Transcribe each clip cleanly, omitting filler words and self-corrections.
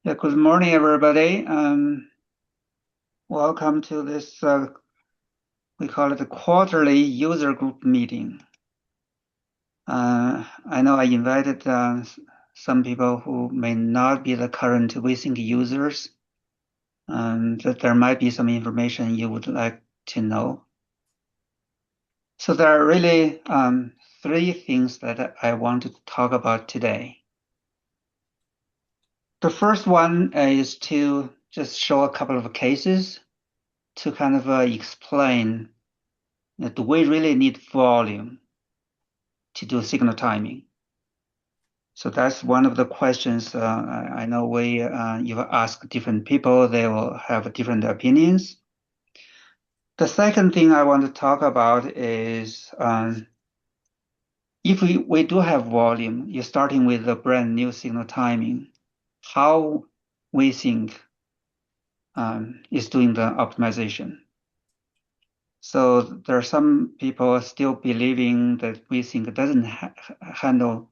Yeah, good morning, everybody. Welcome to this, we call it a quarterly user group meeting. I know I invited some people who may not be the current WaySync users, that there might be some information you would like to know. So there are really three things that I want to talk about today. The first one is to just show a couple of cases to kind of explain that do we really need volume to do signal timing? So that's one of the questions. I know you ask different people, they will have different opinions. The second thing I want to talk about is if we do have volume, you're starting with a brand new signal timing, how WaySync is doing the optimization. So there are some people still believing that WaySync doesn't handle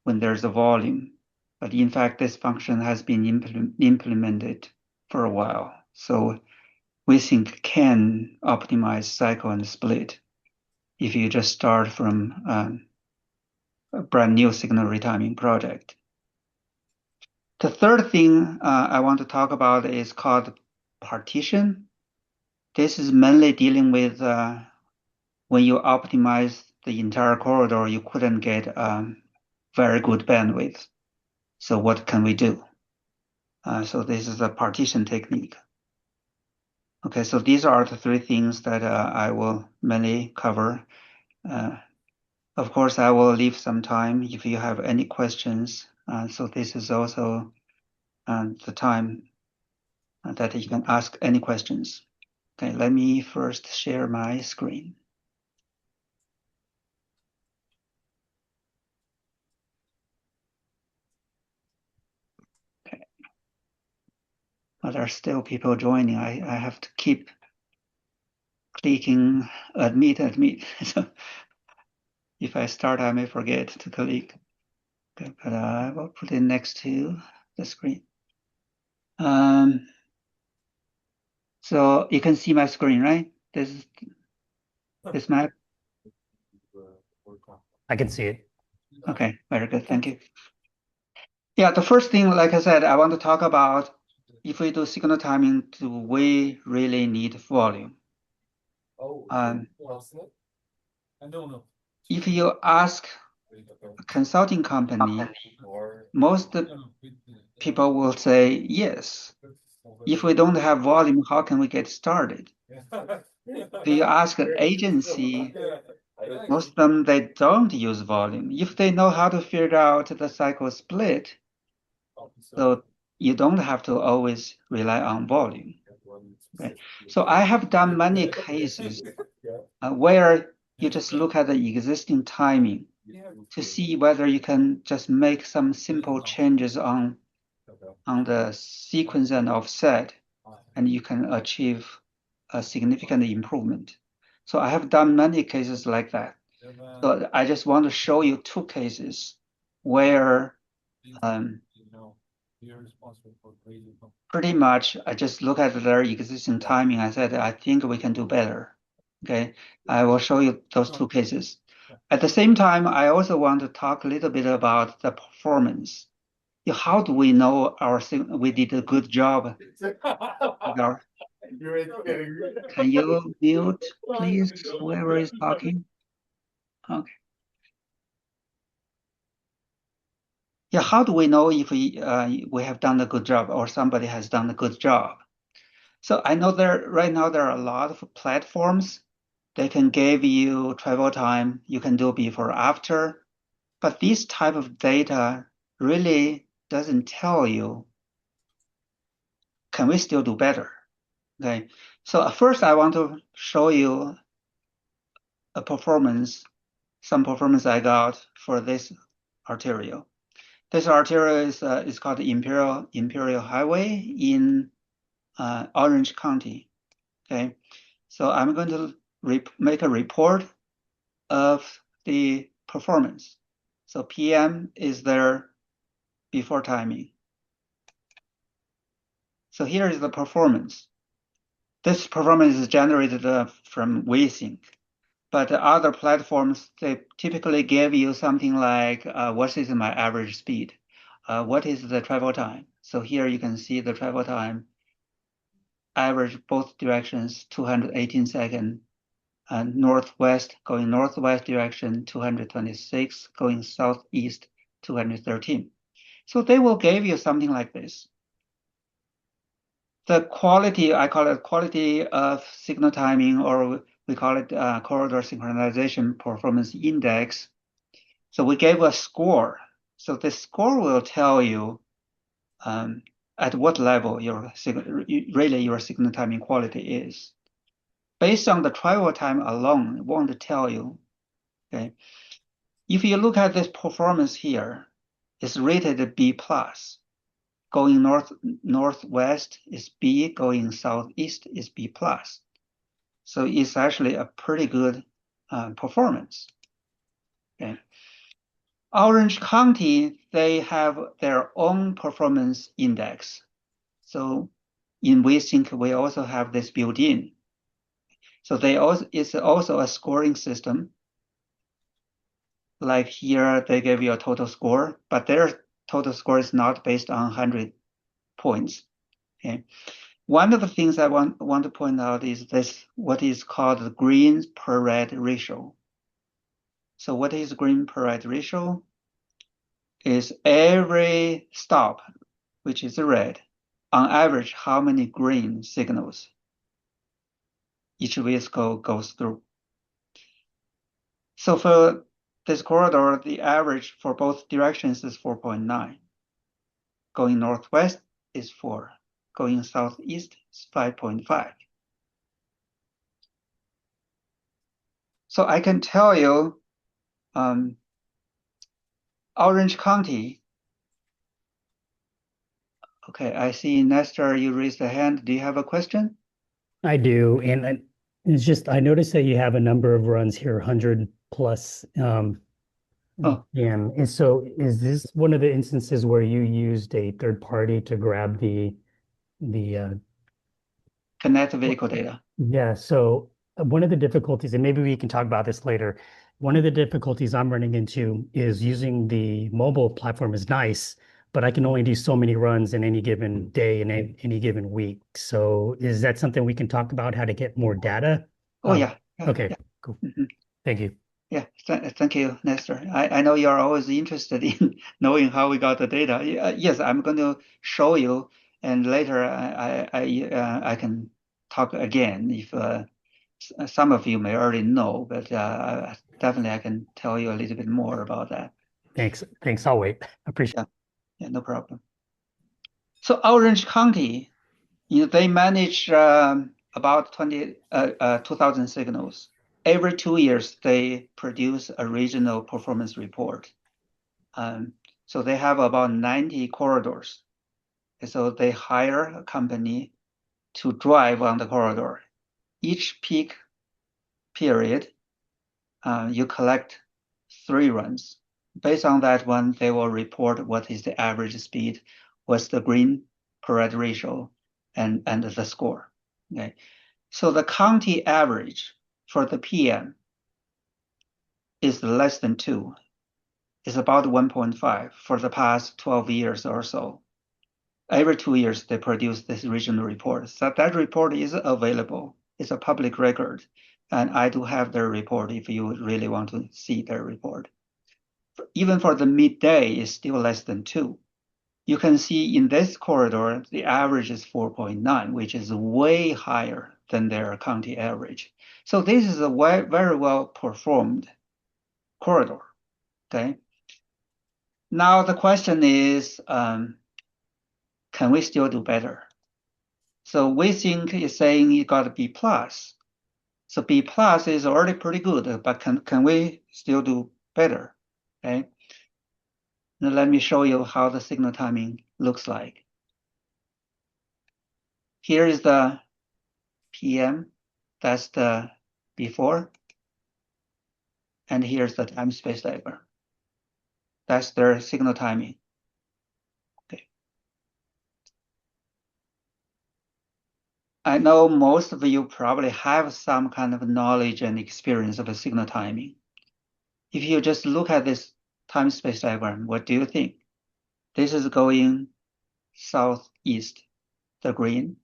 when there's a volume, but in fact, this function has been implemented for a while. So WaySync can optimize cycle and split if you just start from a brand new signal retiming project. The third thing I want to talk about is called partition. This is mainly dealing with when you optimize the entire corridor, you couldn't get very good bandwidth. So what can we do? So this is a partition technique. Okay, so these are the three things that I will mainly cover. Of course, I will leave some time if you have any questions. So this is also the time that you can ask any questions. Okay, let me first share my screen. Okay. But there are still people joining. I have to keep clicking admit. So if I start, I may forget to click. Okay, but I will put it next to the screen. So you can see my screen, right? This map. I can see it. Okay, very good. Thank you. Yeah, the first thing, like I said, I want to talk about if we do signal timing, do we really need volume? If you ask a consulting company, most people will say yes. If we don't have volume, how can we get started? If you ask an agency, most of them, they don't use volume. If they know how to figure out the cycle split, so you don't have to always rely on volume. Okay. So I have done many cases where you just look at the existing timing to see whether you can just make some simple changes on the sequence and offset, and you can achieve a significant improvement. So I have done many cases like that. So I just want to show you two cases where pretty much I just look at their existing timing. I said, I think we can do better. Okay, I will show you those two cases. At the same time, I also want to talk a little bit about the performance. How do we know we did a good job with our, can you mute, please, whoever is talking? Okay. Yeah, how do we know if we have done a good job or somebody has done a good job? So I know right now there are a lot of platforms. They can give you travel time. You can do before after, but this type of data really doesn't tell you, can we still do better? Okay. So first I want to show you some performance I got for this arterial. This arterial is called Imperial Highway in Orange County. Okay, so I'm going to make a report of the performance. So PM is there before timing. So here is the performance. This performance is generated from WaySync. But other platforms, they typically give you something like, what is my average speed? What is the travel time? So here you can see the travel time, average both directions, 218 seconds, and going northwest direction, 226, going southeast, 213. So they will give you something like this. The quality, I call it quality of signal timing, or we call it corridor synchronization performance index. So we gave a score. So the score will tell you at what level your signal timing quality is. Based on the travel time alone, it won't tell you. Okay. If you look at this performance here, it's rated B plus. Going northwest is B, going southeast is B plus. So it's actually a pretty good performance. Okay. Orange County, they have their own performance index. So in WaySync, we also have this built in. So it's also a scoring system. Like here, they give you a total score, but their total score is not based on 100 points. Okay. One of the things I want to point out is this, what is called the green per red ratio. So what is green per red ratio? Is every stop, which is red, on average, how many green signals each vehicle goes through. So for this corridor, the average for both directions is 4.9. Going northwest is 4. Going southeast is 5.5. So I can tell you, Orange County. Okay, I see Nestor, you raised a hand. Do you have a question? I do, and it's just I noticed that you have a number of runs here, 100 plus. Oh, And so is this one of the instances where you used a third party to grab the connect vehicle data. yeah, so one of the difficulties, and maybe we can talk about this later, one of the difficulties I'm running into is using the mobile platform is nice, but I can only do so many runs in any given day and any given week. So is that something we can talk about, how to get more data? Oh, yeah, yeah, Okay, yeah. cool. Mhm. Thank you. Yeah, thank you, Nestor. I know you're always interested in knowing how we got the data. Yes, I'm going to show you, and later I can talk again if some of you may already know, but definitely I can tell you a little bit more about that. Thanks. Thanks. I'll wait. Appreciate Yeah, yeah, no problem. So Orange County, they manage about 2,000 signals. Every 2 years, they produce a regional performance report. So they have about 90 corridors. So they hire a company to drive on the corridor. Each peak period, you collect 3 runs. Based on that one, they will report what is the average speed, what's the green per red ratio, and the score. Okay. So the county average for the PM is less than 2. It's about 1.5 for the past 12 years or so. Every 2 years, they produce this regional report. So that report is available. It's a public record. And I do have their report if you really want to see their report. Even for the midday, it's still less than 2. You can see in this corridor, the average is 4.9, which is way higher than their county average. So this is a very well performed corridor. Okay. Now the question is, can we still do better? So WaySync is saying you got a B plus. So B plus is already pretty good, but can we still do better? Okay. Now let me show you how the signal timing looks like. Here is the PM. That's the before. And here's the time space diagram. That's their signal timing. Okay. I know most of you probably have some kind of knowledge and experience of a signal timing. If you just look at this time space diagram, what do you think? This is going southeast, the green.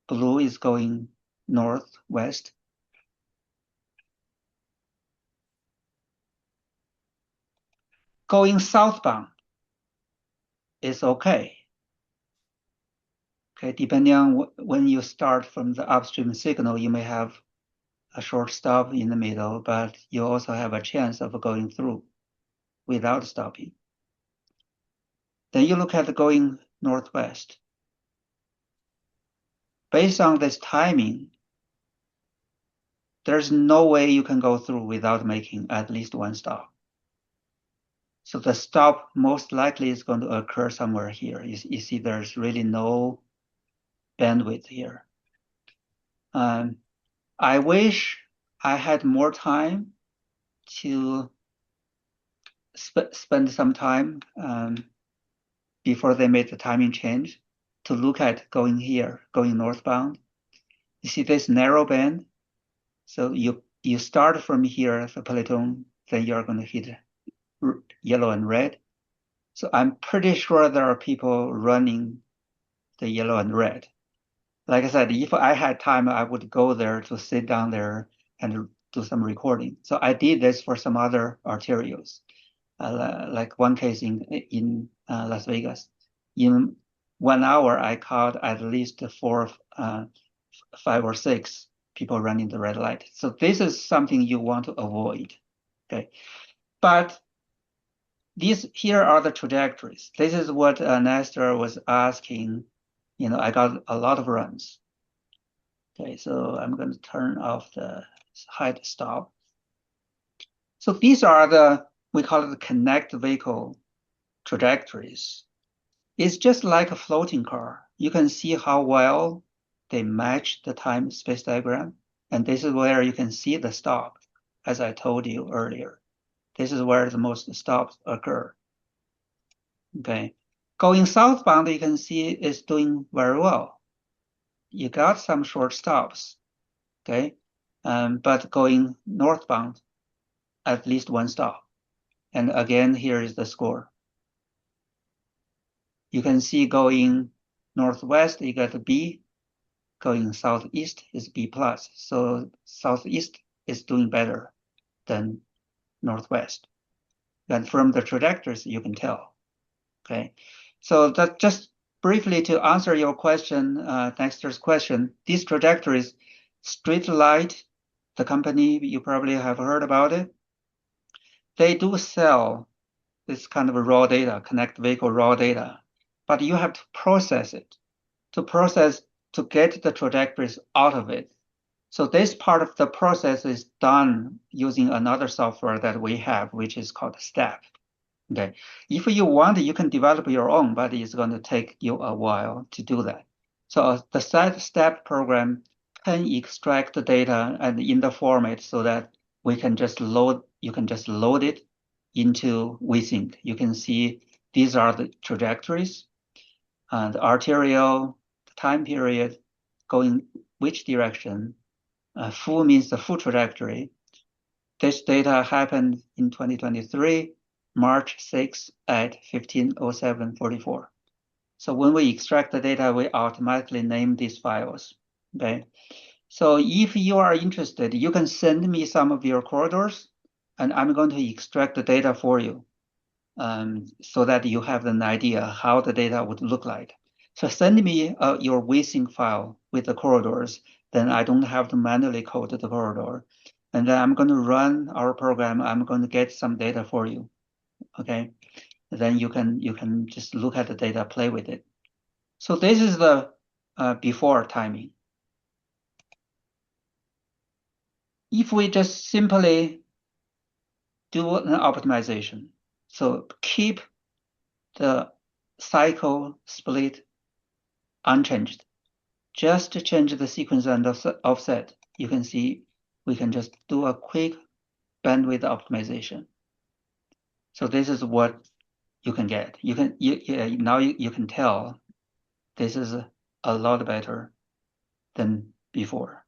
Blue is going northwest. Going southbound is okay. Okay, depending on when you start from the upstream signal, you may have a short stop in the middle, but you also have a chance of going through without stopping. Then you look at going northwest. Based on this timing, there's no way you can go through without making at least one stop. So the stop most likely is going to occur somewhere here. You see, there's really no bandwidth here. I wish I had more time to spend some time before they made the timing change to look at going here, going northbound. You see this narrow band? So you start from here, the peloton, then you're going to hit yellow and red. So I'm pretty sure there are people running the yellow and red. Like I said, if I had time, I would go there to sit down there and do some recording. So I did this for some other arterials, like one case in Las Vegas. In 1 hour, I caught at least four, 5 or 6 people running the red light. So this is something you want to avoid. Okay, but here are the trajectories. This is what Nestor was asking. I got a lot of runs. Okay, so I'm going to turn off the hide stop. So these are we call it the connect vehicle trajectories. It's just like a floating car. You can see how well they match the time space diagram. And this is where you can see the stop, as I told you earlier. This is where the most stops occur. Okay. Going southbound, you can see it's doing very well. You got some short stops. Okay. But going northbound, at least one stop. And again, here is the score. You can see going northwest, you got a B. Going southeast is B plus. So southeast is doing better than northwest. And from the trajectories, you can tell. Okay. So that just briefly to answer your question, Dexter's question, these trajectories, Streetlight, the company, you probably have heard about it. They do sell this kind of raw data, connect vehicle raw data, but you have to process it. To get the trajectories out of it. So this part of the process is done using another software that we have, which is called STEP. Okay. If you want, you can develop your own, but it's going to take you a while to do that. So the STEP program can extract the data and in the format so that you can just load it into WaySync. You can see these are the trajectories, the arterial, the time period, going which direction. Full means the full trajectory. This data happened in 2023, March 6 at 15:07:44. So when we extract the data, we automatically name these files. Okay. So if you are interested, you can send me some of your corridors, and I'm going to extract the data for you, so that you have an idea how the data would look like. So send me your WaySync file with the corridors, then I don't have to manually code the corridor. And then I'm going to run our program. I'm going to get some data for you. Okay. Then you can just look at the data, play with it. So this is the before timing. If we just simply do an optimization, so keep the cycle split unchanged, just to change the sequence and offset, you can see we can just do a quick bandwidth optimization. So this is what you can get. Now you can tell this is a lot better than before.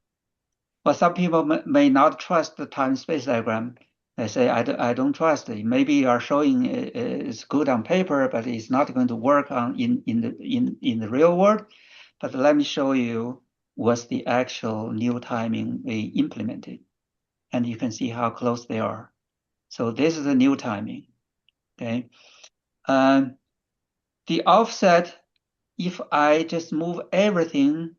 But some people may not trust the time-space diagram. They say, I don't trust it. Maybe you are showing it's good on paper, but it's not going to work in the real world. But let me show you what's the actual new timing we implemented. And you can see how close they are. So this is the new timing, okay? The offset, if I just move everything,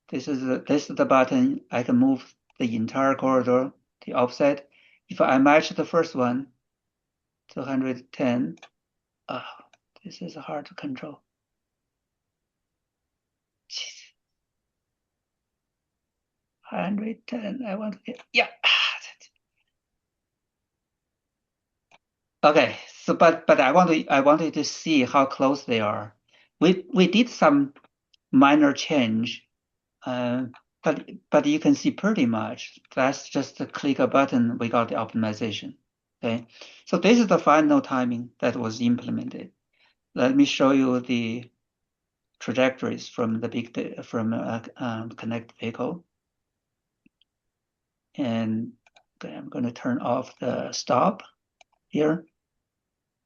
this is the button, I can move the entire corridor, the offset. If I match the first one, 210, this is hard to control. Jeez. 110, I want to get, yeah. Okay, so but I wanted to see how close they are. We did some minor change, but you can see pretty much that's just to click a button, we got the optimization. Okay, so this is the final timing that was implemented. Let me show you the trajectories from the connect vehicle, and okay, I'm going to turn off the stop here,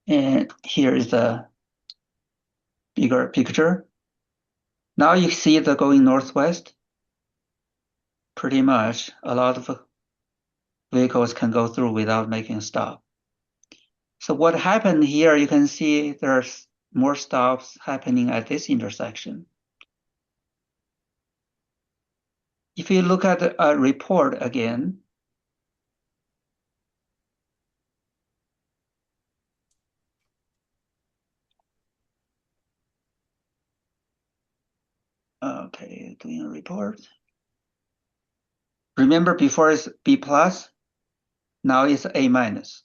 and here is the bigger picture. Now you see the going northwest. Pretty much a lot of vehicles can go through without making a stop. So what happened here, you can see there's more stops happening at this intersection. If you look at a report again, okay, doing a report. Remember before it's B plus, now it's A minus.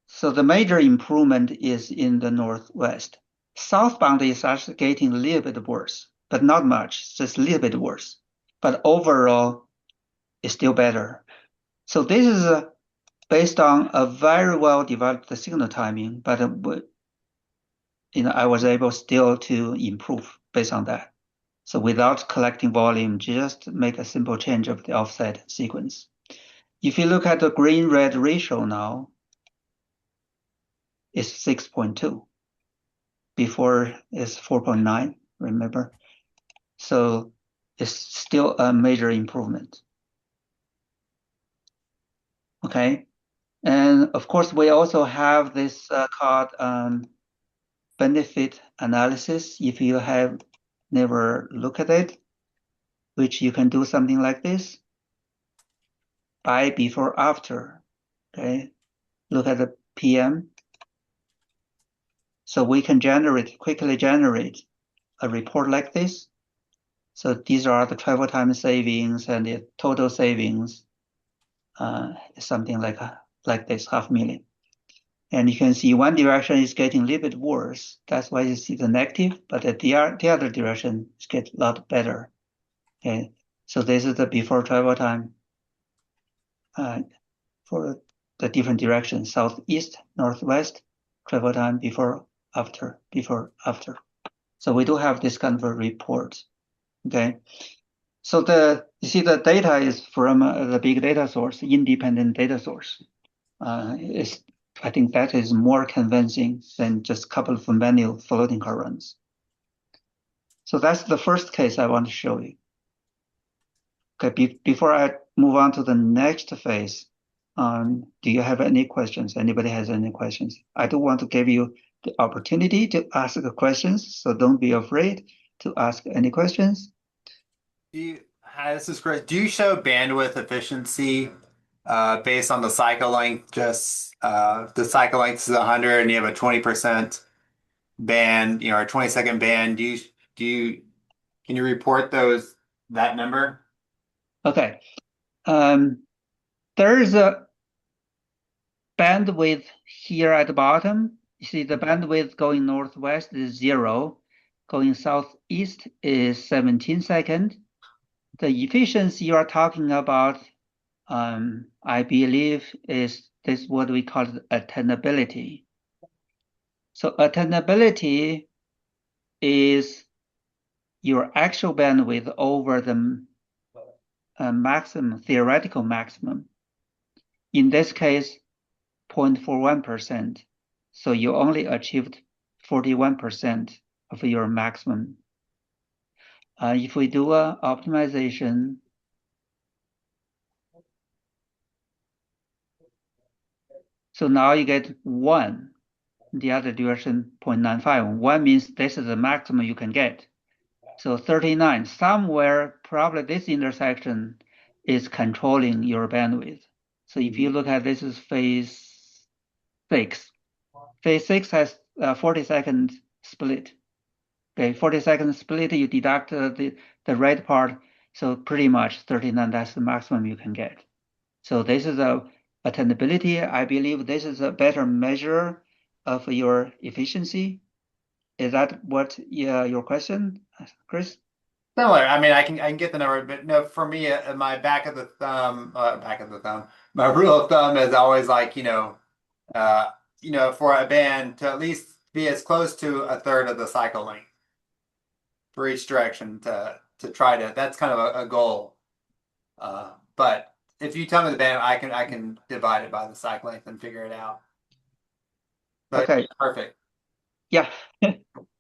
So the major improvement is in the northwest. Southbound is actually getting a little bit worse, but not much, just a little bit worse. But overall, it's still better. So this is based on a very well developed signal timing, but I was able still to improve based on that. So without collecting volume, just make a simple change of the offset sequence. If you look at the green-red ratio now, it's 6.2. Before it's 4.9, remember? So it's still a major improvement. Okay. And of course, we also have this called benefit analysis. If you have never looked at it, which you can do something like this, by, before, after. Okay. Look at the PM. So we can quickly generate a report like this. So these are the travel time savings and the total savings, something like this, 500,000. And you can see one direction is getting a little bit worse. That's why you see the negative, but the other direction is getting a lot better. Okay, so this is the before travel time for the different directions, southeast, northwest, travel time before, after, before, after. So we do have this kind of a report. Okay, so you see the data is from the big data source, independent data source. I think that is more convincing than just a couple of manual floating car runs. So that's the first case I want to show you. Okay, before I move on to the next phase, do you have any questions? Anybody has any questions? I do want to give you the opportunity to ask questions, so don't be afraid to ask any questions. Hi, this is great. Do you show bandwidth efficiency based on the cycle length? Just the cycle length is 100 and you have a 20% band, or a 20-second band. Can you report that number? Okay. There is a bandwidth here at the bottom. You see the bandwidth going northwest is 0, going southeast is 17 seconds. The efficiency you are talking about, I believe, is this what we call attainability. So attainability is your actual bandwidth over the maximum, theoretical maximum. In this case, 0.41%. So you only achieved 41% of your maximum. If we do a optimization, so now you get 1, the other direction 0.95. 1 means this is the maximum you can get. So 39, somewhere probably this intersection is controlling your bandwidth. So if you look at this is phase 6. Phase 6 has a 40-second split. Okay, 40-second split, you deduct the red part, so pretty much 39, that's the maximum you can get. So this is a attendability. I believe this is a better measure of your efficiency. Is that what your question, Chris? Similar. I mean, I can get the number, but no, for me, my my rule of thumb is always like, for a band to at least be as close to a third of the cycle length for each direction to try to. That's kind of a goal. But if you tell me the band, I can divide it by the cycle length and figure it out. But Okay, perfect. yeah.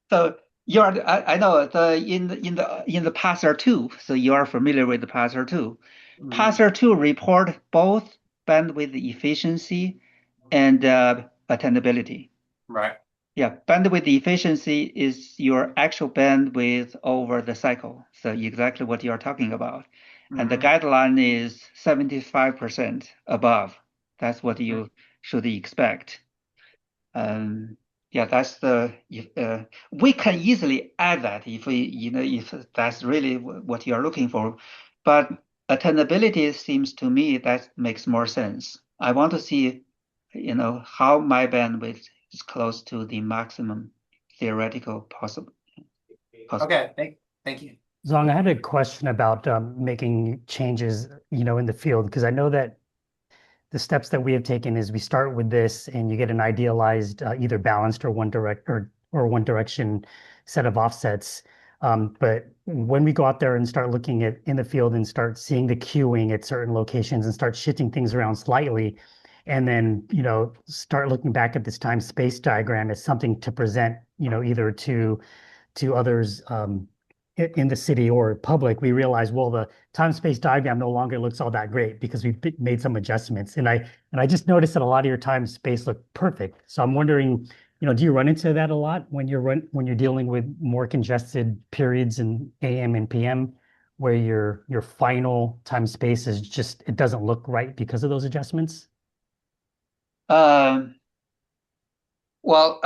So I know in the Passer 2, so you are familiar with the Passer 2. Mhm. Passer 2 report both bandwidth efficiency and attendability. Right. Yeah, bandwidth efficiency is your actual bandwidth over the cycle. So exactly what you're talking about. And the Mhm. guideline is 75% above. That's what you should expect. Um, yeah, that's we can easily add that if that's really what you're looking for. But attainability seems to me that makes more sense. I want to see, how my bandwidth is close to the maximum theoretical possible. Okay. Thank you. Zong, I had a question about making changes, in the field, because I know that the steps that we have taken is we start with this and you get an idealized either balanced or one direction set of offsets. But when we go out there and start looking at in the field and start seeing the queuing at certain locations and start shifting things around slightly, and then start looking back at this time space diagram as something to present, either to others in the city or public, we realize, well, the time space diagram no longer looks all that great because we've made some adjustments. And I just noticed that a lot of your time space looked perfect. So I'm wondering, do you run into that a lot when you're dealing with more congested periods in AM and PM, where your final time space is just it doesn't look right because of those adjustments? Um, well,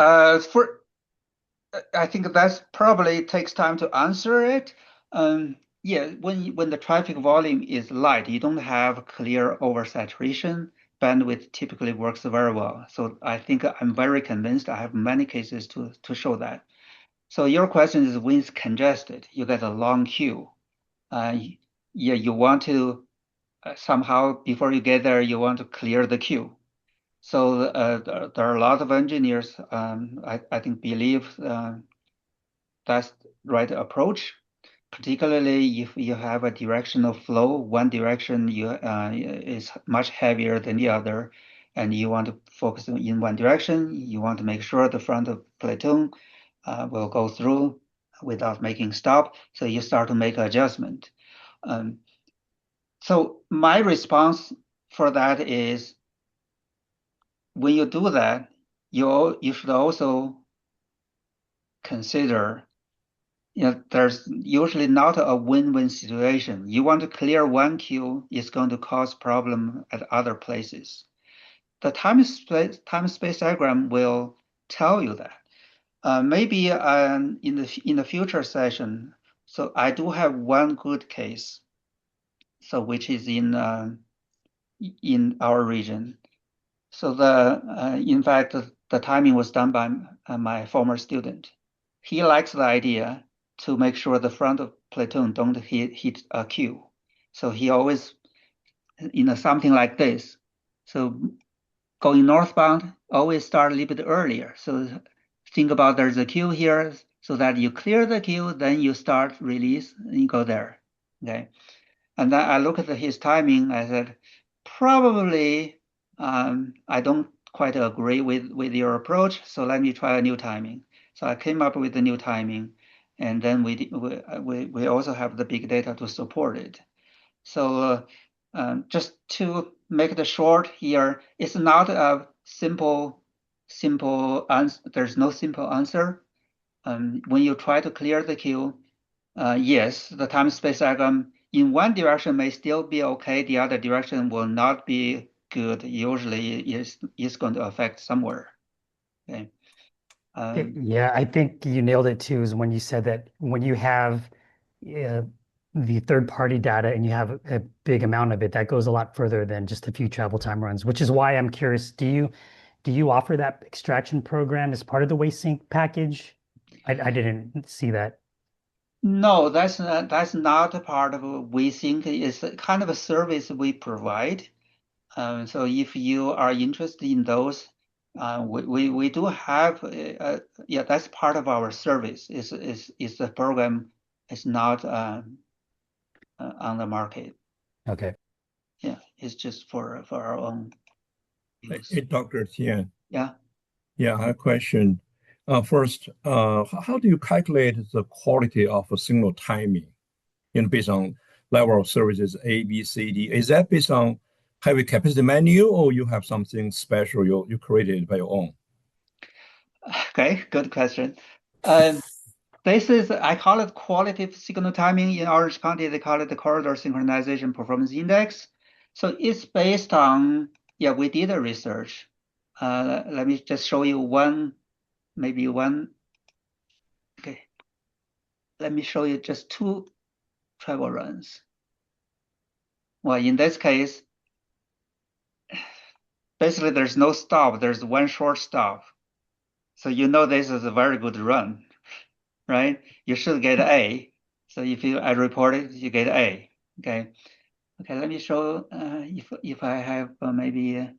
I think that's probably takes time to answer it. Yeah, when the traffic volume is light, you don't have clear oversaturation. Bandwidth typically works very well. So I think I'm very convinced. I have many cases to show that. So your question is when it's congested, you get a long queue. Yeah, you want to somehow before you get there, you want to clear the queue. So there are a lot of engineers, I think, believe that's the right approach, particularly if you have a directional flow. One direction is much heavier than the other, and you want to focus in one direction. You want to make sure the front of platoon will go through without making stop. So you start to make adjustment. Um, so my response for that is when you do that, you should also consider there's usually not a win-win situation. You want to clear one queue, it's going to cause problem at other places. The time space diagram will tell you that. Maybe in the future session, so I do have one good case, so which is in our region. So in fact, the timing was done by my former student. He likes the idea to make sure the front of platoon don't hit a queue. So he always, something like this. So going northbound, always start a little bit earlier. So think about there's a queue here, so that you clear the queue, then you start release, and you go there. Okay. And then I looked at his timing. I said, probably I don't quite agree with your approach. So let me try a new timing. So I came up with the new timing, and then we also have the big data to support it. So just to make it short here, it's not a simple answer. There's no simple answer. When you try to clear the queue, yes, the time space diagram in one direction may still be okay. The other direction will not be good. Usually, it's going to affect somewhere. Okay. Yeah, I think you nailed it too, is when you said that when you have uh, the third party data and you have a big amount of it, that goes a lot further than just a few travel time runs, which is why I'm curious, do you offer that extraction program as part of the WaySync package? I didn't see that. No, that's not a part of WeSync. It's a kind of a service we provide. So if you are interested in those, we do have, yeah, that's part of our service. Is the program is not on the market. Okay. Yeah, it's just for our own use. Hey, Dr. Tian. Yeah. Yeah, I have a question. First, how do you calculate the quality of a signal timing? Based on level of services A, B, C, D. Is that based on heavy capacity menu, or you have something special you created by your own? Okay, good question. This is, I call it qualitative signal timing. In Orange County, they call it the corridor synchronization performance index. So it's based on, yeah, we did a research. Let me just show you maybe one. Okay, let me show you just two travel runs. Well, in this case, basically there's no stop. There's one short stop. So you know this is a very good run, right? You should get A. So if I report it, you get A. Okay. Okay, let me show if I have maybe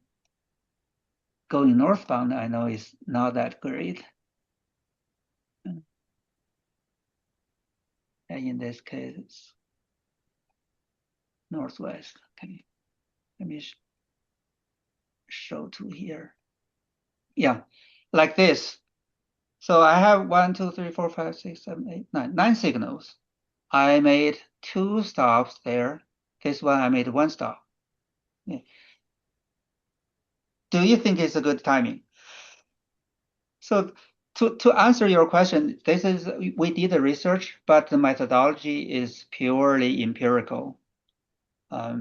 going northbound, I know it's not that great. In this case, it's northwest. Okay, let me show two here. Yeah, like this. So I have 1, 2, 3, 4, 5, 6, 7, 8, 9, 9 signals. I made two stops there. This one I made one stop. Yeah. Do you think it's a good timing? So to answer your question, this is we did the research, but the methodology is purely empirical. Yeah,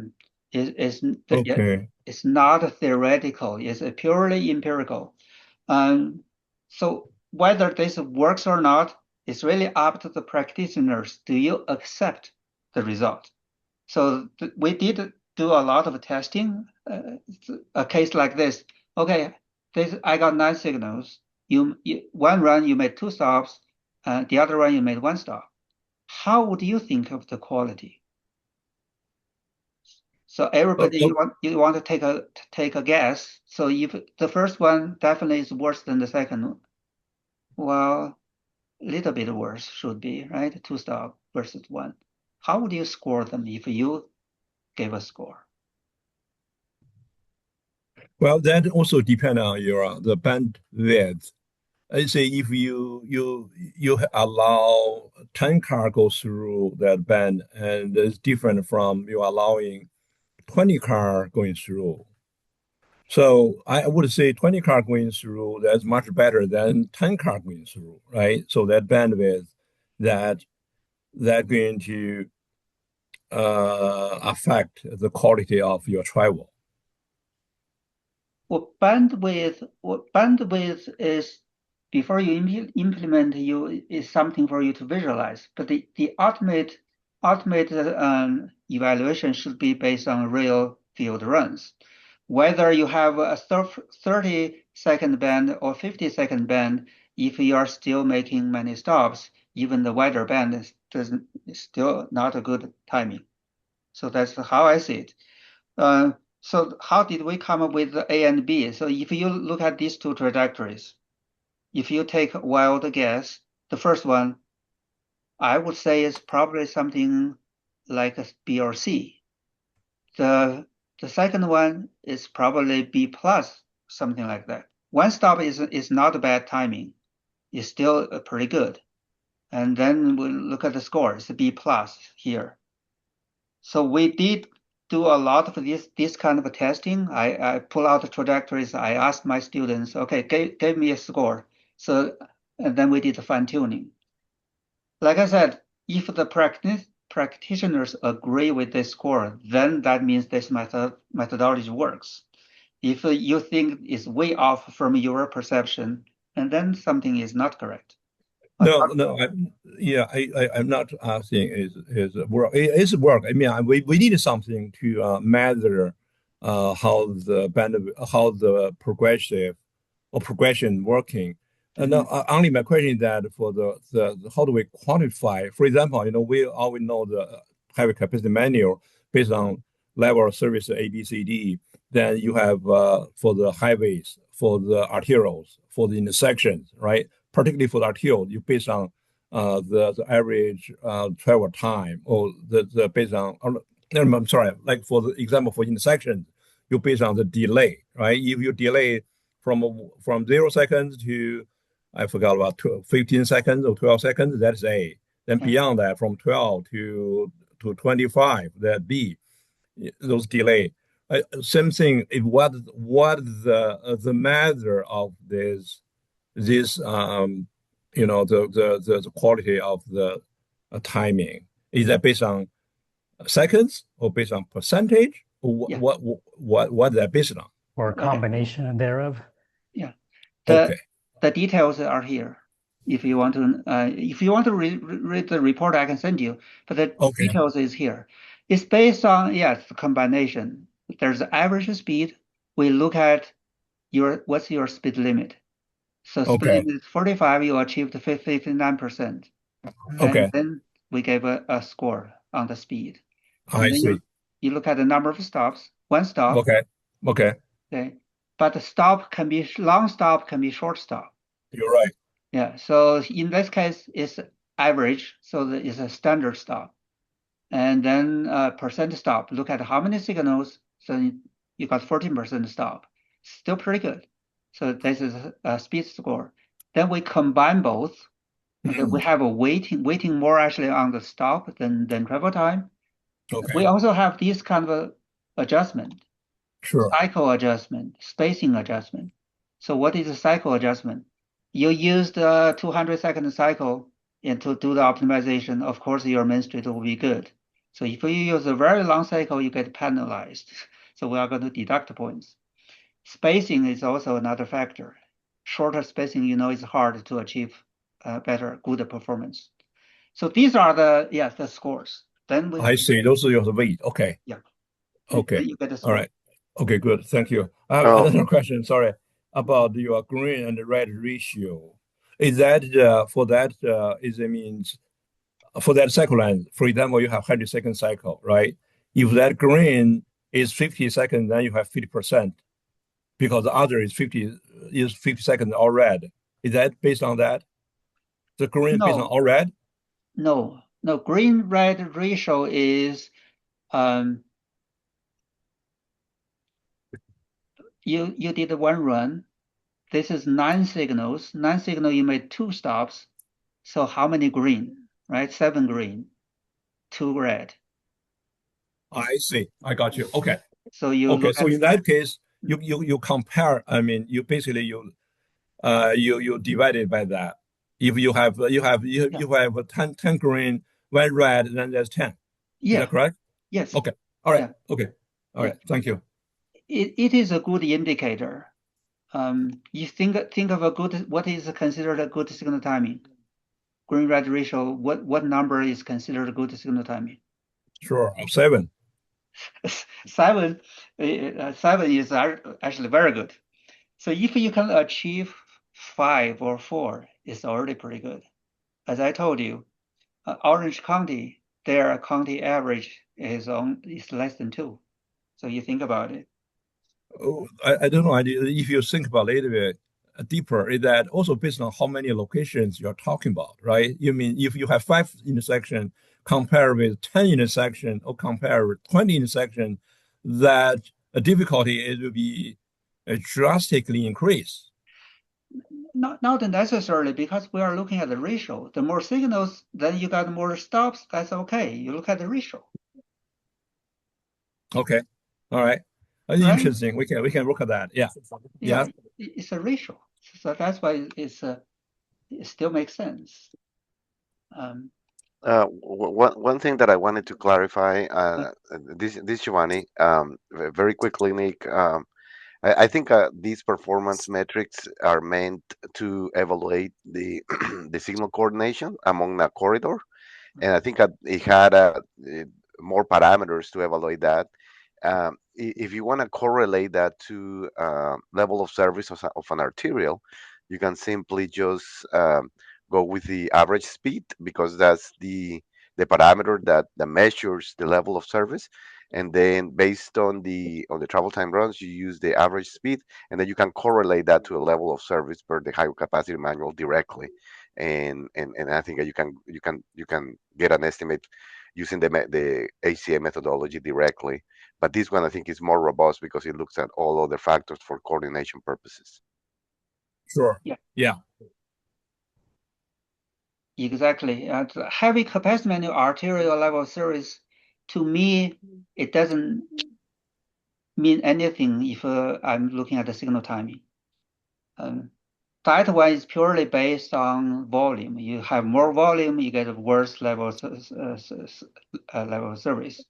Okay. it's not theoretical. It's purely empirical. Um, so whether this works or not, it's really up to the practitioners. Do you accept the result? So we did do a lot of testing. A case like this. Okay, I got 9 signals. One run you made 2 stops, the other run you made 1 stop. How would you think of the quality? So Oh, everybody oh, you want to take a guess. So if the first one definitely is worse than the second, well, a little bit worse should be, right? 2 stop versus 1. How would you score them if you gave a score? well, that also depends on your the bandwidth. I say if you allow 10 car go through that band, and it's different from you allowing 20 car going through. So I would say 20 car going through, that's much better than 10 car going through, right? So that bandwidth that that going to affect the quality of your travel. Bandwidth is before you implement you is something for you to visualize, but the ultimate evaluation should be based on real field runs. Whether you have a 30-second band or 50-second band, if you are still making many stops, even the wider band is still not a good timing. So that's how I see it. So how did we come up with the A and B? So if you look at these two trajectories, if you take a wild guess, the first one, I would say is probably something like a B or C. The second one is probably B plus, something like that. One stop is not bad timing. It's still pretty good. And then we look at the score. It's a B plus here. So we did do a lot of this kind of testing. I pull out the trajectories. I asked my students, okay, give me a score. So and then we did the fine tuning. Like I said, if the practitioners agree with this score, then that means this methodology works. If you think it's way off from your perception, and then something is not correct. No, I'm not asking is work. It is work. I mean, we need something to measure how the progression working. And Mhm. only my question is that for the how do we quantify? For example, we always know the highway capacity manual based on level of service A, B, C, D. Then you have for the highways, for the arterials, for the intersections, right? Particularly for the arterial, you based on the average travel time or the based on. I'm sorry, like for the example for intersections, you based on the delay, right? If you delay from 0 seconds to I forgot about 15 seconds or 12 seconds, that's A. Then Yeah. beyond that, from 12 to 25, that B. Those delay. Same thing. What the measure of this the quality of the timing, is that based on seconds or based on percentage, or Yeah. what is that based on? Or a Okay. combination thereof. Yeah. The Okay. the details are here. If you want to read the report, I can send you. But the Okay. details is here. It's based on, yes, the combination. There's the average speed. We look at what's your speed limit. So speed Okay. limit is 45, you achieved 59%. And Okay. then we gave a score on the speed. And I then see. you look at the number of stops, one stop, Okay. Okay. okay. But the stop can be long stop, can be short stop. You're right. Yeah. So in this case, it's average. So it's a standard stop. And then percent stop. Look at how many signals. So you got 14% stop. Still pretty good. So this is a speed score. Then we combine both. Okay, we Mm. have a weighting more actually on the stop than travel time. Okay. We also have this kind of adjustment, Sure. cycle adjustment, spacing adjustment. So what is a cycle adjustment? You use the 200-second cycle and to do the optimization. Of course, your main street will be good. So if you use a very long cycle, you get penalized. So we are going to deduct points. Spacing is also another factor. Shorter spacing, is hard to achieve good performance. So these are the scores. Then I see. Those are your weight. Okay. yeah, Okay. then you get the All score. right. Okay, good. Thank you. I have Oh, another question, sorry, about your green and red ratio. Is that for that is it means for that cycle length, for example, you have 100-second cycle, right? If that green is 50 seconds, then you have 50% because the other is 50 seconds all red. Is that based on that? The green is based on No, all red? no. Green-red ratio is um you did one run. This is nine signals. Nine signal you made two stops. So how many green? Right? Seven green, two red. I see. I got you. Okay. So you Okay. look So at in that case, you compare, I mean, you basically you divide it by that. If yeah, you have 10 green, one red, then there's 10. Is that yeah, correct? yes, Okay. All right. yeah, Okay. All yeah. right. Thank you. It is a good indicator. You think of what is considered a good signal timing? Green-red ratio, what number is considered a good signal timing? Sure. 7. Seven, seven is actually very good. So if you can achieve five or four, it's already pretty good. As I told you, Orange County, their county average is less than two. So you think about it. Oh, I don't know. If you think about it a little bit, deeper is that also based on how many locations you're talking about, right? You mean if you have 5 intersections compared with 10 intersections or compare with 20 intersections, that difficulty it will be drastically increased. Not necessarily, because we are looking at the ratio. The more signals, then you got more stops. That's okay. You look at the ratio, Okay, all right. right? Interesting. We can look at that. Yeah, Yeah, yeah. it's a ratio. So that's why it still makes sense. One thing that I wanted to clarify, this Giovanni, very quickly, Nick. I think these performance metrics are meant to evaluate the the signal coordination among the corridor, and I think it had more parameters to evaluate that. If you want to correlate that to level of service of an arterial, you can simply just go with the average speed because that's the parameter that measures the level of service. And then based on the travel time runs, you use the average speed, and then you can correlate that to a level of service per the high capacity manual directly. And I think that you can get an estimate using the ACA methodology directly. But this one I think is more robust because it looks at all other factors for coordination purposes. Sure. Yeah. Yeah. Exactly. The heavy capacity manual arterial level service, to me, it doesn't mean anything if I'm looking at the signal timing. That one is purely based on volume. You have more volume, you get a worse level of service.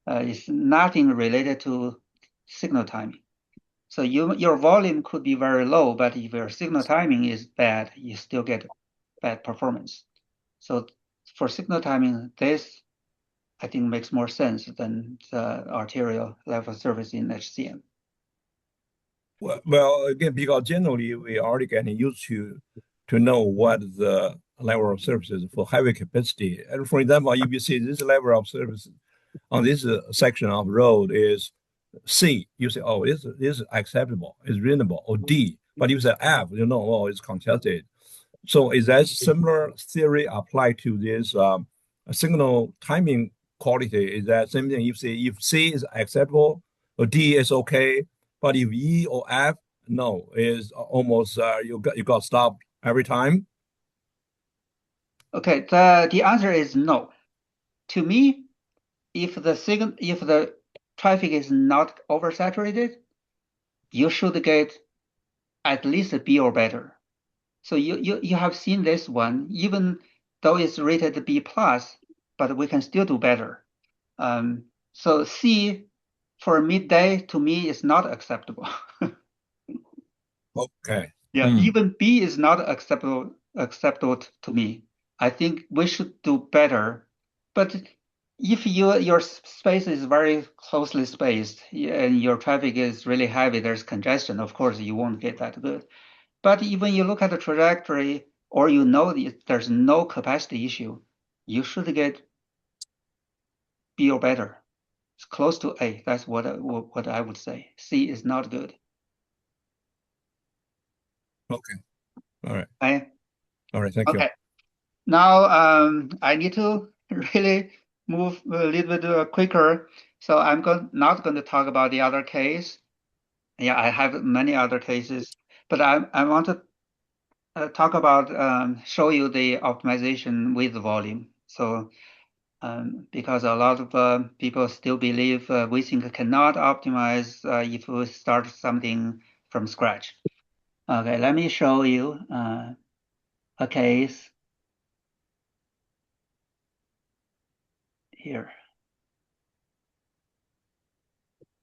It's nothing related to signal timing. So your volume could be very low, but if your signal timing is bad, you still get bad performance. So for signal timing, this I think makes more sense than the arterial level service in HCM. Well, again, because generally we already getting used to know what the level of services for heavy capacity. And for example, if you see this level of service on this section of road is C, you say, oh, this is acceptable, it's reasonable, or D. But if you say F, you know, oh, it's contested. So is that similar theory applied to this signal timing quality? Is that same thing? If C is acceptable or D is okay, but if E or F, no, is almost you got stopped every time. Okay, the answer is no. To me, if the traffic is not oversaturated, you should get at least a B or better. So you have seen this one, even though it's rated B plus, but we can still do better. So C for midday to me is not acceptable. Okay. Yeah, even B is not acceptable to me. I think we should do better. But if your space is very closely spaced and your traffic is really heavy, there's congestion, of course you won't get that good. But even you look at the trajectory or you know there's no capacity issue, you should get B or better. It's close to A. That's what I would say. C is not good. Okay. All right. Okay. All right. Thank you. Okay. Now I need to really move a little bit quicker. So I'm not going to talk about the other case. Yeah, I have many other cases, but I want to talk about show you the optimization with the volume. So because a lot of people still believe WaySync cannot optimize if we start something from scratch. Okay, let me show you a case here.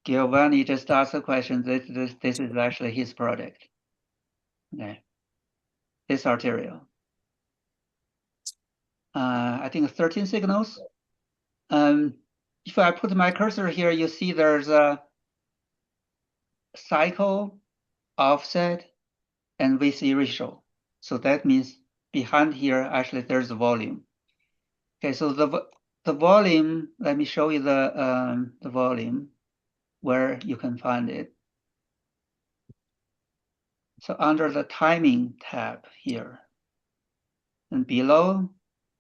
Giovanni just asked a question. This is actually his project. Okay, this arterial. I think 13 signals. If I put my cursor here, you see there's a cycle, offset, and VC ratio. So that means behind here, actually, there's a volume. Okay, so the volume, let me show you the volume where you can find it. So under the timing tab here, and below,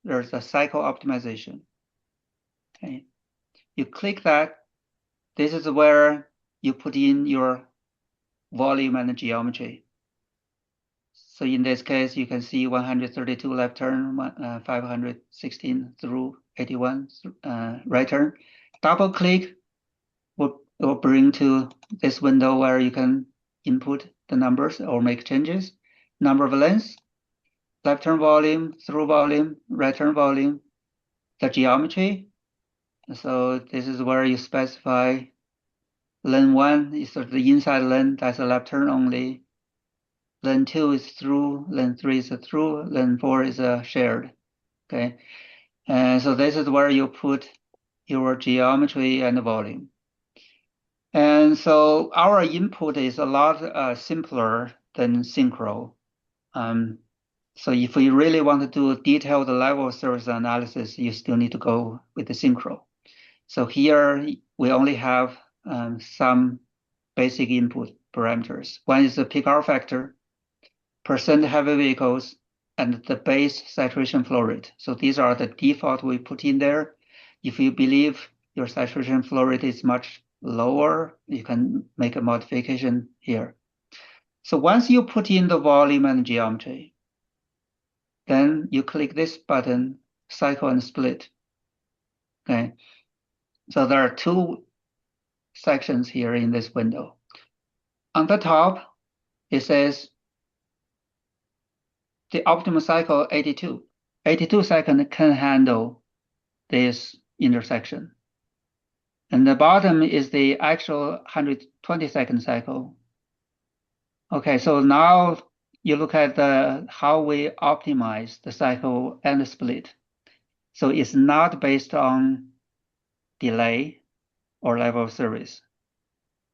there's a cycle optimization. Okay, you click that. This is where you put in your volume and geometry. So in this case, you can see 132 left turn, 516 through 81 right turn. Double click will bring to this window where you can input the numbers or make changes. Number of lengths, left turn volume, through volume, right turn volume, the geometry. So this is where you specify lane 1 is the inside lane, that's a left turn only. Lane 2 is through, lane 3 is a through, lane 4 is a shared. Okay, and so this is where you put your geometry and volume. And so our input is a lot simpler than synchro. So if we really want to do detailed level of service analysis, you still need to go with the synchro. So here we only have some basic input parameters. One is the peak hour factor, percent heavy vehicles, and the base saturation flow rate. So these are the default we put in there. If you believe your saturation flow rate is much lower, you can make a modification here. So once you put in the volume and geometry, then you click this button, cycle and split. Okay, so there are two sections here in this window. On the top, it says the optimal cycle 82. 82 seconds can handle this intersection. And the bottom is the actual 120-second cycle. Okay, so now you look at how we optimize the cycle and the split. So it's not based on delay or level of service,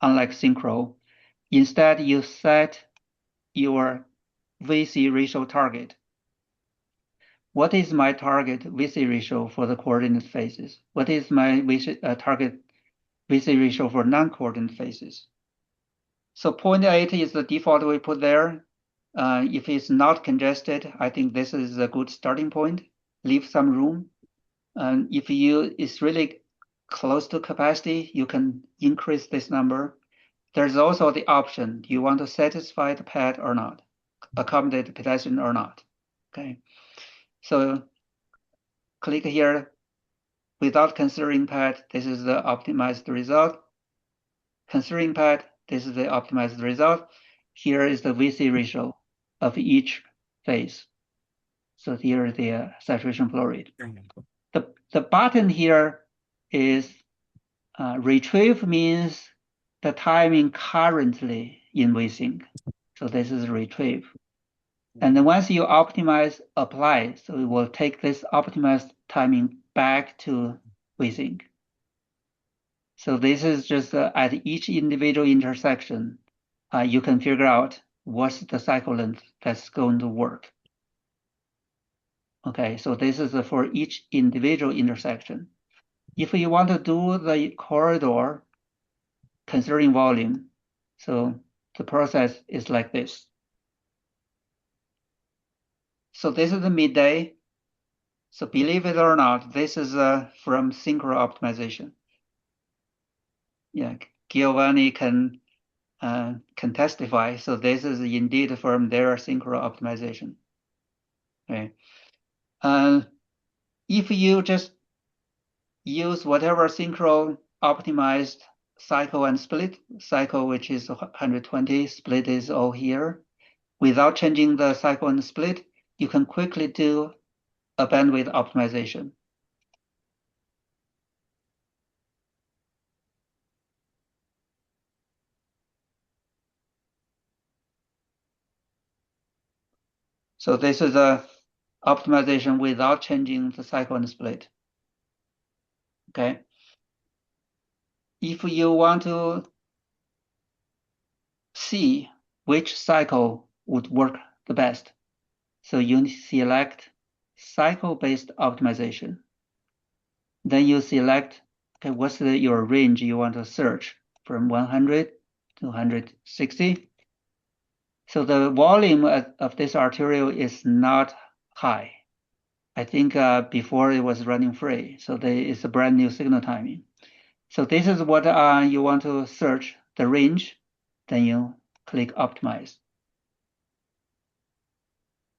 unlike synchro. Instead, you set your VC ratio target. What is my target VC ratio for the coordinate phases? What is my target VC ratio for non-coordinate phases? So 0.8 is the default we put there. If it's not congested, I think this is a good starting point. Leave some room. And if it's really close to capacity, you can increase this number. There's also the option, do you want to satisfy the pad or not? Accommodate the pedestrian or not? Okay. So click here. Without considering pad, this is the optimized result. Considering pad, this is the optimized result. Here is the VC ratio of each phase. So here is the saturation flow rate. The button here is retrieve means the timing currently in WaySync. So this is retrieve. And then once you optimize apply, so it will take this optimized timing back to WaySync. So this is just at each individual intersection, you can figure out what's the cycle length that's going to work. Okay, so this is for each individual intersection. If you want to do the corridor considering volume, so the process is like this. So this is the midday. So believe it or not, this is from synchro optimization. Yeah, Giovanni can testify. So this is indeed from their synchro optimization. Okay. If you just use whatever synchro optimized cycle and split, cycle which is 120, split is all here, without changing the cycle and split, you can quickly do a bandwidth optimization. So this is a optimization without changing the cycle and split. Okay. If you want to see which cycle would work the best, so you select cycle-based optimization. Then you select, okay, what's your range you want to search from 100 to 160. So the volume of this arterial is not high. I think before it was running free, so it's a brand new signal timing. So this is what you want to search, the range, then you click optimize.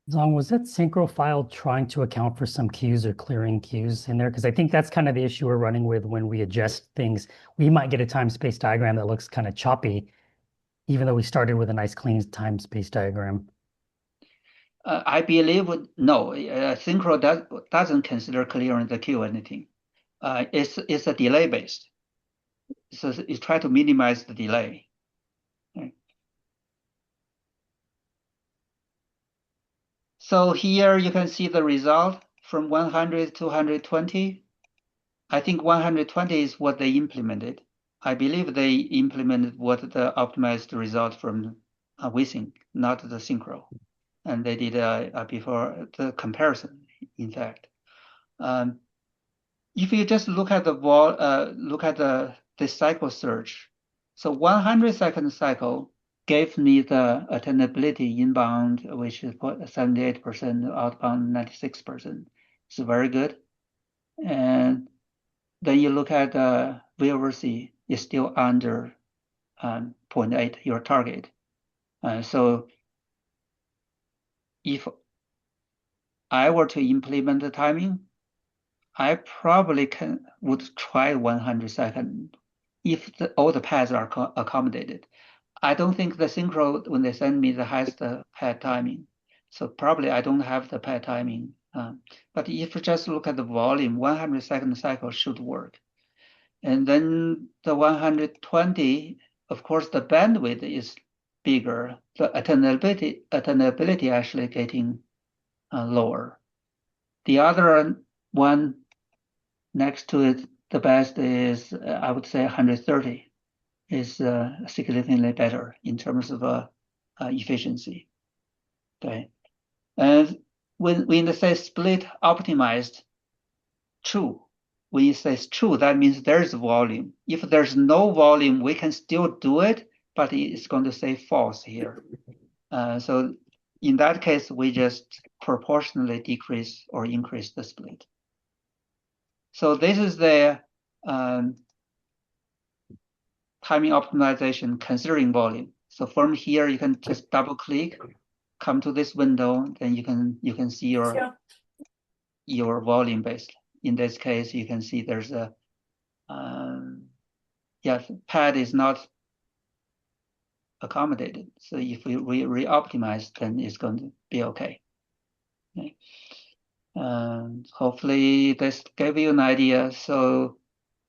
Zong, was that synchro file trying to account for some cues or clearing cues in there? Because I think that's kind of the issue we're running with when we adjust things. We might get a time space diagram that looks kind of choppy, even though we started with a nice clean time space diagram. I believe no, synchro doesn't consider clearing the queue or anything. It's a delay based. So you try to minimize the delay. Okay. So here you can see the result from 100 to 120. I think 120 is what they implemented. I believe they implemented what the optimized result from WaySync, not the synchro. And they did before the comparison, in fact. If you just look at the cycle search, so 100-second cycle gave me the attainability inbound, which is 78%, outbound 96%. It's very good. And then you look at VOC, it's still under 0.8, your target. So if I were to implement the timing, I probably would try 100-second if all the paths are accommodated. I don't think the synchro, when they send me, has the pad timing. So probably I don't have the pad timing. But if you just look at the volume, 100-second cycle should work. And then the 120, of course, the bandwidth is bigger. The attainability actually getting lower. The other one next to it, the best is, I would say 130 is significantly better in terms of efficiency. Okay. And when they say split optimized, true. When you say true, that means there's volume. If there's no volume, we can still do it, but it's going to say false here. So in that case, we just proportionally decrease or increase the split. So this is the timing optimization considering volume. So from here, you can just double click, come to this window, then you can see your volume based. In this case, you can see there's a pad is not accommodated. So if we re-optimize, then it's going to be okay. Okay. Hopefully this gave you an idea. So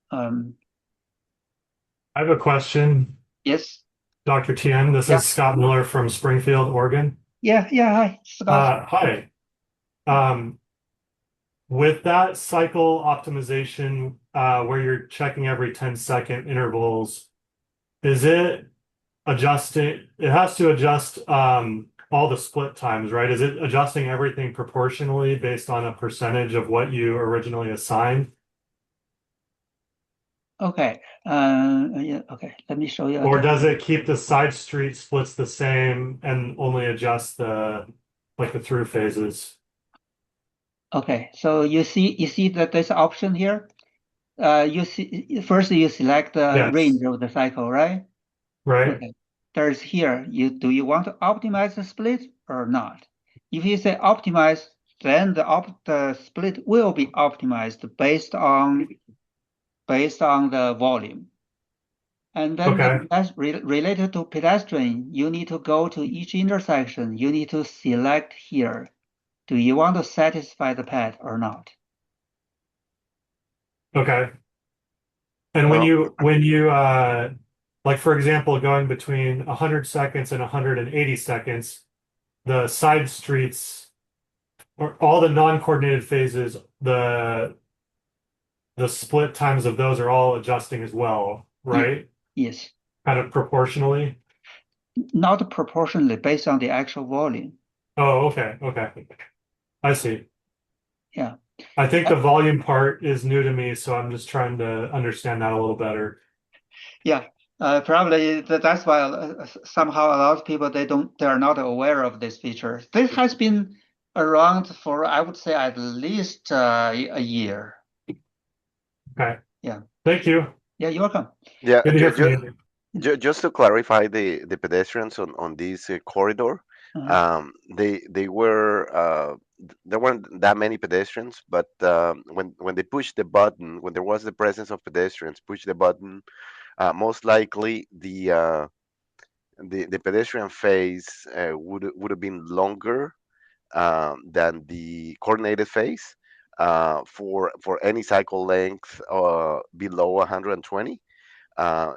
I have a question, yes. Dr. Tien. This is Scott Miller from Springfield, Oregon. Yeah, hi, Scott. Hi. With that cycle optimization, where you're checking every 10-second intervals, is it adjusting? It has to adjust all the split times, right? Is it adjusting everything proportionally based on a percentage of what you originally assigned? Okay. Okay. Let me show you. Or does it keep the side street splits the same and only adjust the through phases? Okay. So you see that this option here. You see first you select the range of the cycle, right? Right. Okay. There's here. Do you want to optimize the split or not? If you say optimize, then the split will be optimized based on the volume. And then related to pedestrian, you need to go to each intersection. You need to select here. Do you want to satisfy the path or not? Okay. And when you like for example, going between 100 seconds and 180 seconds, the side streets or all the non-coordinated phases, the split times of those are all adjusting as well, right? Yes. Kind of proportionally? Not proportionally, based on the actual volume. Oh, okay. I see. Yeah. I think the volume part is new to me, so I'm just trying to understand that a little better. Yeah. Probably that's why somehow a lot of people they are not aware of this feature. This has been around for I would say at least a year. Okay. Yeah. Thank you. Yeah, you're welcome. Yeah, Good to hear from you. just to clarify the pedestrians on this corridor, Uh-huh. they were there weren't that many pedestrians, but when they pushed the button, when there was the presence of pedestrians, push the button, most likely the pedestrian phase would have been longer than the coordinated phase for any cycle length below 120.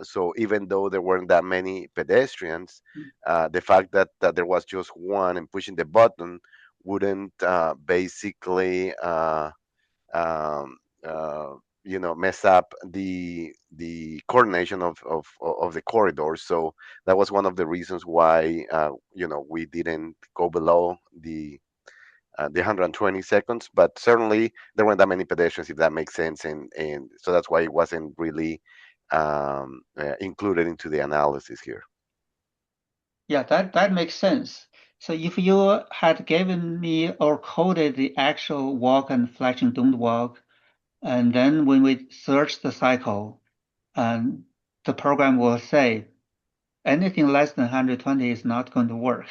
So even though there weren't that many pedestrians, the fact that there was just one and pushing the button wouldn't basically um, uh, mess up the coordination of the corridor. So that was one of the reasons why we didn't go below the 120 seconds, but certainly there weren't that many pedestrians, if that makes sense, and so that's why it wasn't really included into the analysis here. Yeah, that makes sense. So if you had given me or coded the actual walk and flexion don't walk, and then when we search the cycle, the program will say anything less than 120 is not going to work.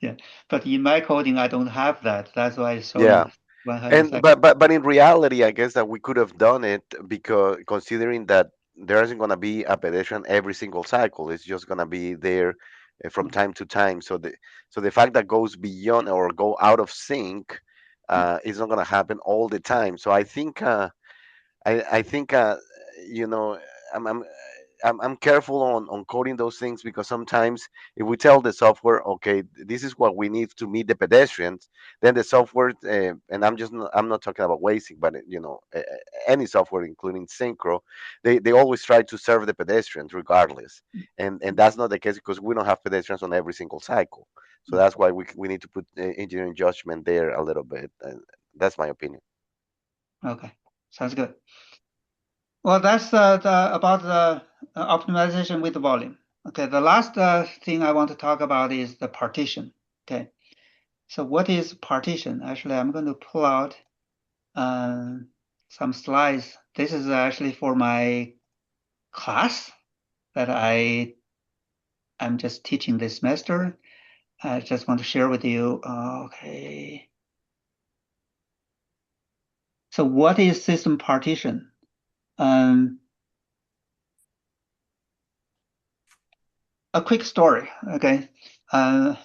Yeah, but in my coding, I don't have that. That's why it's Yeah. showing 100 And seconds. but in reality, I guess that we could have done it because considering that there isn't going to be a pedestrian every single cycle, it's just going to be there from time to time. So the fact that goes beyond or go out of sync is not going to happen all the time. So I think you know I'm I'm I'm careful on coding those things because sometimes if we tell the software, okay, this is what we need to meet the pedestrians, then the software, and I'm not talking about WaySync, but any software, including Synchro, they always try to serve the pedestrians regardless, and that's not the case because we don't have pedestrians on every single cycle. So that's why we need to put engineering judgment there a little bit. And that's my opinion. Okay, sounds good. Well, that's about the optimization with volume. Okay, the last thing I want to talk about is the partition. Okay, so what is partition? Actually, I'm going to pull out uh, some slides. This is actually for my class that I'm just teaching this semester. I just want to share with you. Okay, so what is system partition? Um, a quick story. Okay. Uh,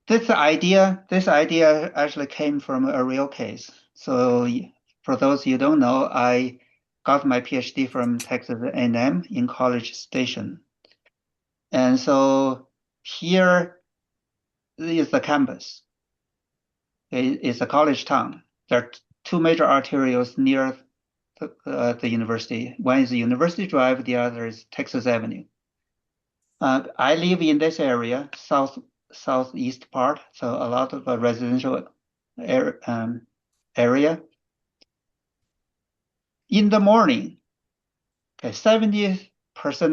this idea actually came from a real case. So for those you don't know, I got my PhD from Texas A&M in College Station. And so here is the campus. It's a college town. There are two major arterials near the university. One is University Drive, the other is Texas Avenue. I live in this area, southeast part, so a lot of residential area. In the morning, okay, 70%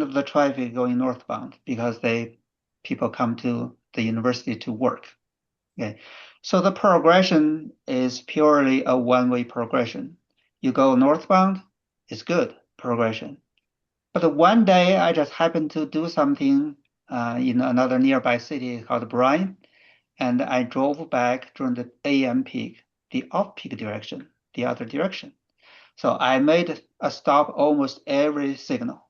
of the traffic going northbound because people come to the university to work. Okay, so the progression is purely a one-way progression. You go northbound, it's good progression. But one day I just happened to do something in another nearby city called Bryan, and I drove back during the AM peak, the off-peak direction, the other direction. So I made a stop almost every signal.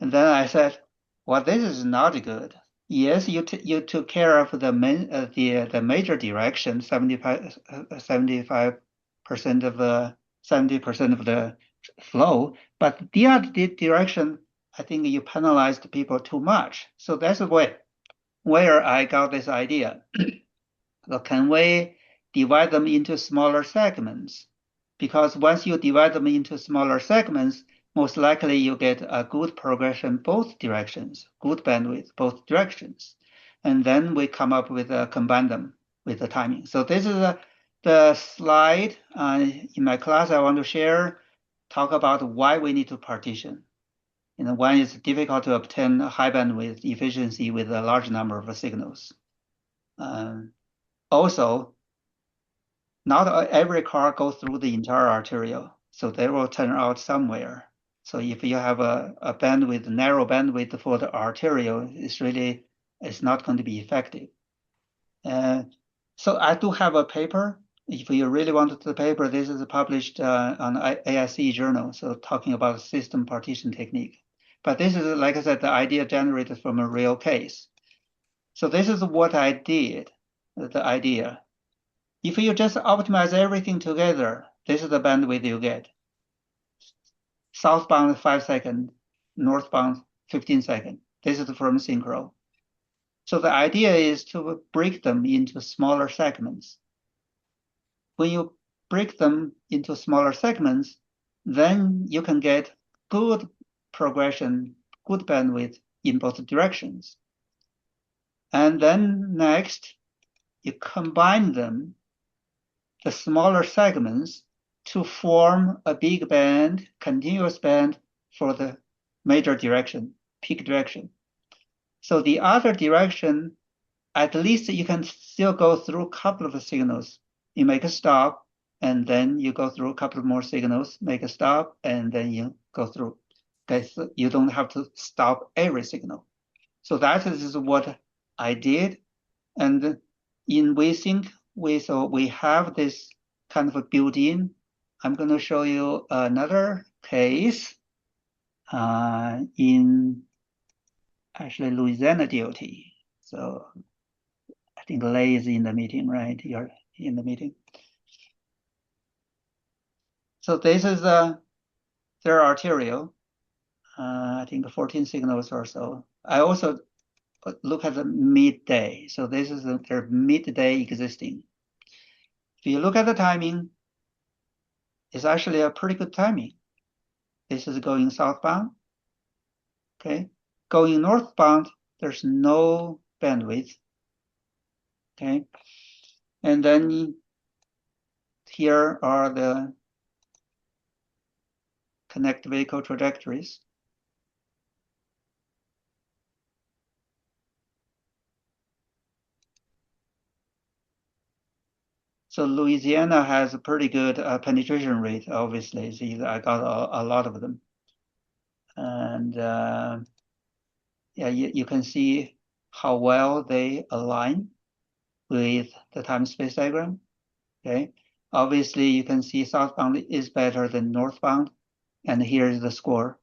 And then I said, well, this is not good. Yes, you took care of the major direction, 75% of the 70% of the flow, but the other direction, I think you penalized people too much. So that's where I got this idea. So can we divide them into smaller segments? Because once you divide them into smaller segments, most likely you get a good progression both directions, good bandwidth both directions. And then we come up with combine them with the timing. So this is the slide in my class I want to share. talk about why we need to partition. One is difficult to obtain high bandwidth efficiency with a large number of signals. Also, not every car goes through the entire arterial, so they will turn out somewhere. So if you have a bandwidth, narrow bandwidth for the arterial, it's not going to be effective. So I do have a paper. If you really want the paper, this is published on ASE journal, so talking about system partition technique. But this is, like I said, the idea generated from a real case. So this is what I did, the idea. If you just optimize everything together, this is the bandwidth you get. Southbound 5 seconds, northbound 15 seconds. This is from synchro. So the idea is to break them into smaller segments. When you break them into smaller segments, then you can get good progression, good bandwidth in both directions. And then next, you combine them, the smaller segments, to form a big band, continuous band for the major direction, peak direction. So the other direction, at least you can still go through a couple of signals. You make a stop, and then you go through a couple of more signals, make a stop, and then you go through. Okay, so you don't have to stop every signal. So that is what I did. And in WaySync, we have this kind of a built-in. I'm going to show you another case in actually Louisiana DOT. So I think Lei is in the meeting, right? You're in the meeting. So this is their arterial. I think 14 signals or so. I also look at the midday. So this is their midday existing. If you look at the timing, it's actually a pretty good timing. This is going southbound. Okay. Going northbound, there's no bandwidth. Okay. And then here are the connect vehicle trajectories. So Louisiana has a pretty good penetration rate, obviously. See, I got a lot of them. And yeah, you can see how well they align with the time-space diagram. Okay. Obviously, you can see southbound is better than northbound. And here's the score.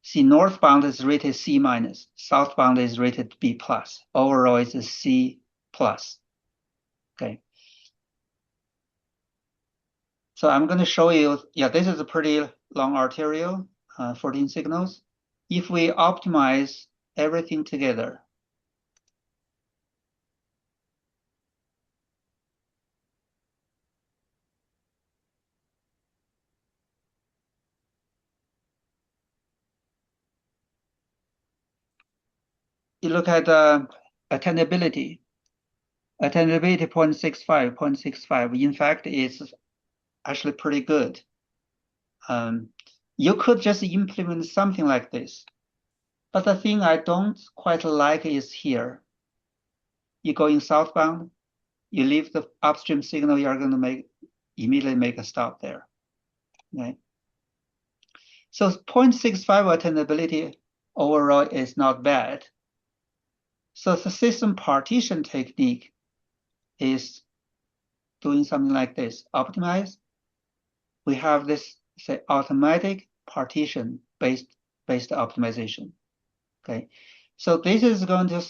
See, northbound is rated C minus, southbound is rated B plus. Overall, it's a C plus. Okay. So I'm going to show you, yeah, this is a pretty long arterial, 14 signals. If we optimize everything together, you look at attendability. Attendability 0.65, 0.65. In fact, is actually pretty good. You could just implement something like this. But the thing I don't quite like is here. You go in southbound, you leave the upstream signal, you're going to immediately make a stop there. Okay. So 0.65 attendability overall is not bad. So the system partition technique is doing something like this. Optimize. We have this, say, automatic partition based optimization. Okay. So this is going to,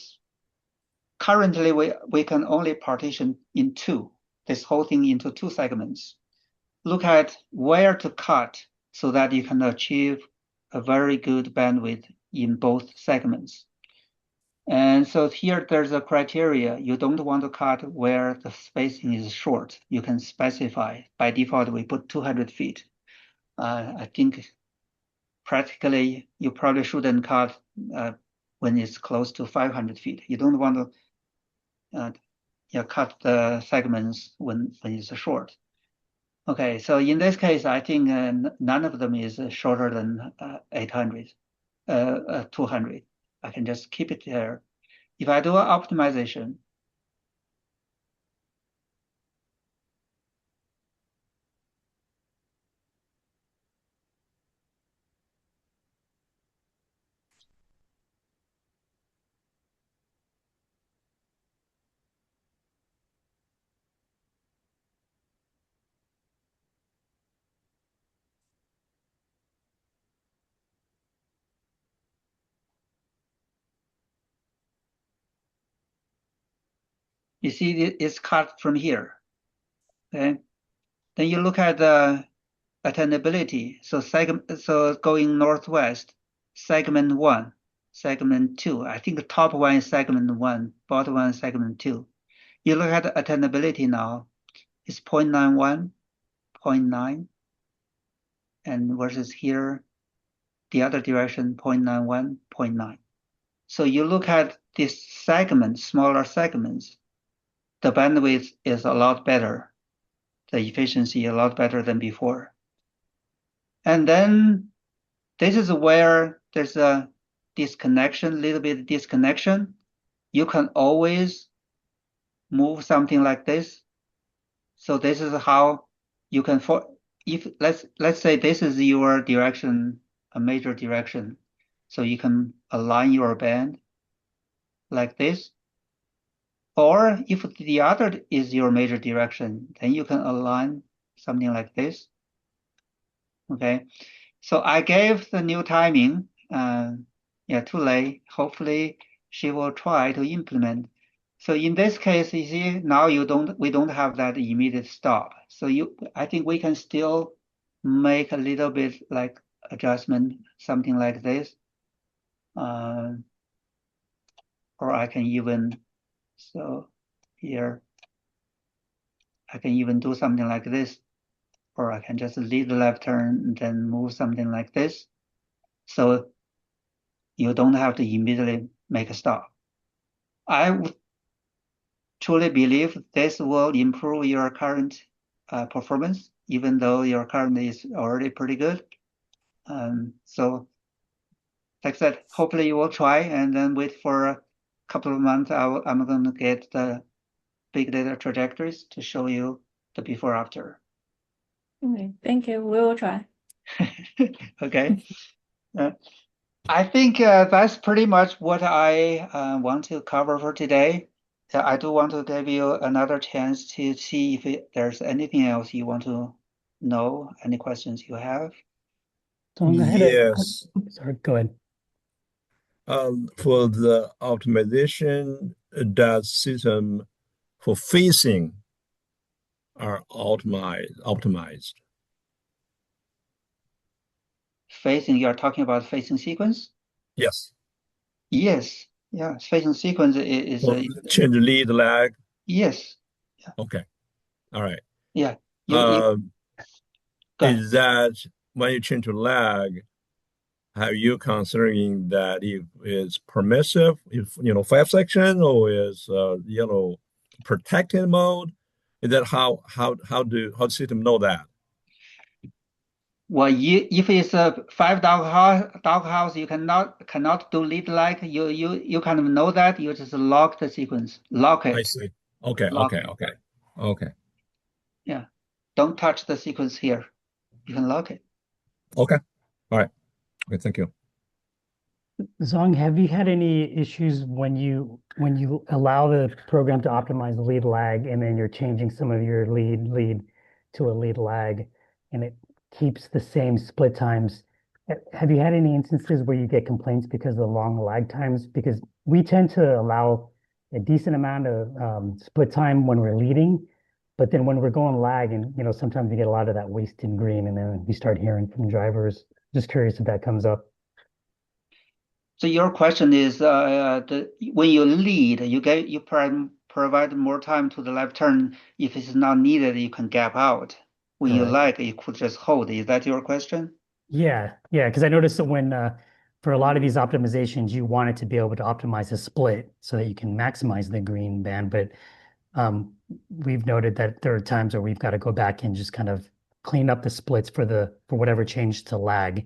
currently we can only partition in two, this whole thing into two segments. Look at where to cut so that you can achieve a very good bandwidth in both segments. And so here there's a criteria. You don't want to cut where the spacing is short. You can specify. By default, we put 200 feet. I think practically you probably shouldn't cut when it's close to 500 feet. You don't want to cut the segments when it's short. Okay, so in this case, I think none of them is shorter than 800, 200. I can just keep it there. If I do an optimization, you see it's cut from here. Okay, then you look at the attainability. So going northwest, segment 1, segment 2. I think the top one is segment 1, bottom one is segment 2. You look at the attainability now, it's 0.91, 0.9, and versus here, the other direction, 0.91, 0.9. So you look at this segment, smaller segments, the bandwidth is a lot better, the efficiency a lot better than before. And then this is where there's a disconnection, little bit disconnection. You can always move something like this. So this is how you can, if let's say this is your direction, a major direction. So you can align your band like this. Or if the other is your major direction, then you can align something like this. Okay. So I gave the new timing, to Lei. Hopefully she will try to implement. So in this case, you see, now we don't have that immediate stop. So I think we can still make a little bit like adjustment, something like this. Or I can even, so here, I can even do something like this, or I can just lead the left turn and then move something like this. So you don't have to immediately make a stop. I would truly believe this will improve your current performance, even though your current is already pretty good. So like I said, hopefully you will try and then wait for a couple of months. I'm going to get the big data trajectories to show you the before after. Okay, thank you. We will try. Okay. I think that's pretty much what I want to cover for today. I do want to give you another chance to see if there's anything else you want to know, any questions you have. So I'm ahead Yes. sorry, go ahead. For the optimization, that system for phasing are optimized. Phasing, you're talking about phasing sequence? Yes. Yes. Yeah, phasing sequence is For change lead lag. yes. Okay. All right. Yeah. You go ahead. Is that when you change to lag, have you considering that if it's permissive, if 5 section or is protected mode? Is that how the system know that? Well, if it's a 5 dog house, you cannot do lead lag. You kind of know that. You just lock the sequence, lock I it, see. Okay, lock okay, it. okay, okay, Yeah. Don't touch the sequence here. You can lock it. okay. All right. Okay, thank you. Zong, have you had any issues when you allow the program to optimize lead lag and then you're changing some of your lead to a lead lag and it keeps the same split times? Have you had any instances where you get complaints because of the long lag times? Because we tend to allow a decent amount of split time when we're leading, but then when we're going lag and sometimes we get a lot of that wasted green and then we start hearing from drivers. Just curious if that comes up. So your question is, when you lead, you provide more time to the left turn. If it's not needed, you can gap out. When you Correct. lag, you could just hold. Is that your question? Yeah, because I noticed that when, for a lot of these optimizations, you want it to be able to optimize a split so that you can maximize the green band. But we've noted that there are times where we've got to go back and just kind of clean up the splits for whatever changed to lag.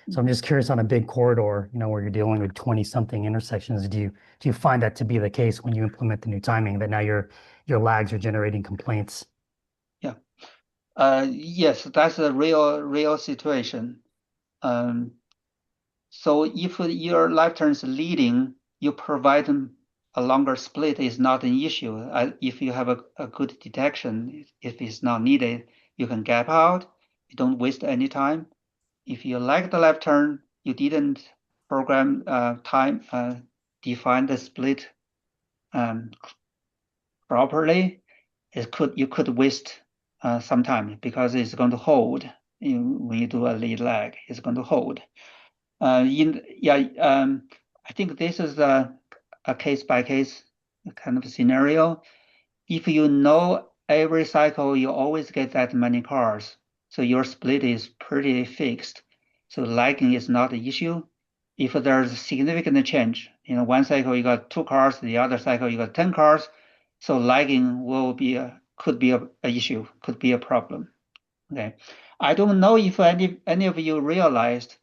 So I'm just curious on a big corridor, where you're dealing with 20 something intersections, do you find that to be the case when you implement the new timing, that now your lags are generating complaints? Yeah. Yes, that's a real situation. So if your left turn is leading, you provide them a longer split is not an issue. If you have a good detection, if it's not needed, you can gap out. You don't waste any time. If you like the left turn, you didn't program define the split properly, you could waste some time because it's going to hold. When you do a lead lag, it's going to hold. I think this is a case by case kind of scenario. If you know every cycle you always get that many cars, so your split is pretty fixed. So lagging is not an issue. If there's a significant change, one cycle you got 2 cars, the other cycle you got 10 cars, so lagging could be a issue, could be a problem. Okay, I don't know if any of you realized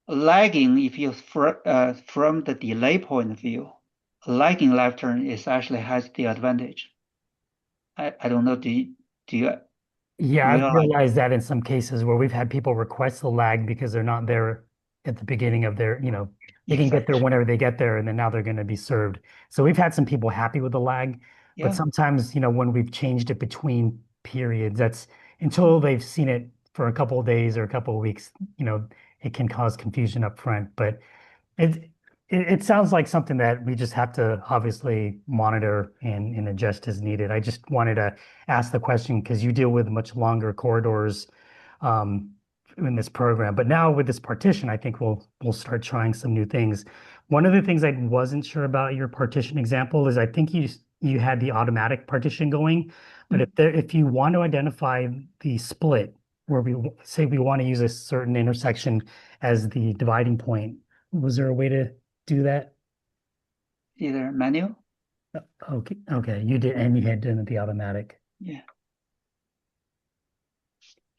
lagging, if you from the delay point of view, lagging left turn actually has the advantage. I don't know. Do you Yeah, I've realize? realized that in some cases where we've had people request the lag because they're not there at the beginning of their, they can get there Exactly. whenever they get there, and then now they're going to be served. So we've had some people happy with the lag, but Yeah. sometimes, when we've changed it between periods, that's until they've seen it for a couple of days or a couple of weeks, it can cause confusion up front. But it sounds like something that we just have to obviously monitor and adjust as needed. I just wanted to ask the question because you deal with much longer corridors um, in this program. But now with this partition, I think we'll start trying some new things. One of the things I wasn't sure about your partition example is I think you had the automatic partition going, but if you want to identify the split where we say we want to use a certain intersection as the dividing point, was there a way to do that? Either manual. Okay, you did, and you had done the automatic. Yeah.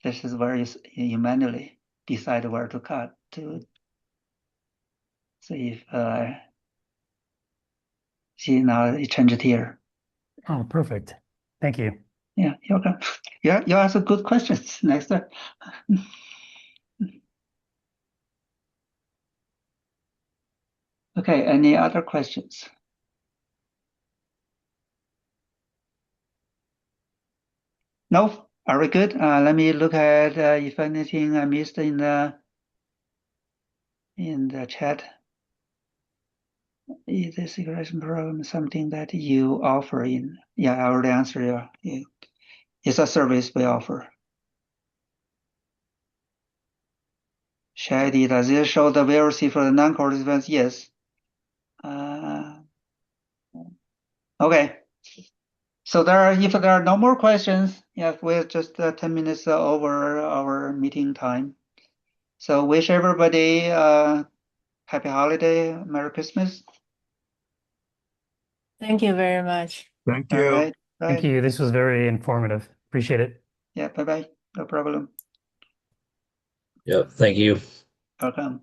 This is where you manually decide where to cut to. See if see now it changed here. Oh, perfect. Thank you. Yeah, you're welcome. Yeah, you ask good questions. Next. Okay, any other questions? No? Are we good? Let me look at if anything I missed in the chat. Is the segregation program something that you offer in? Yeah, I already answered. Yeah. It's a service we offer. Shady, does it show the VLC for the non-core events? Yes. Okay. So if there are no more questions, yeah, we're just 10 minutes over our meeting time. So wish everybody happy holiday, Merry Christmas. Thank you very much. Thank All you. right. Thank Bye. you. This was very informative. Appreciate it. Yeah, bye-bye. No problem. Yep. Thank you. Welcome.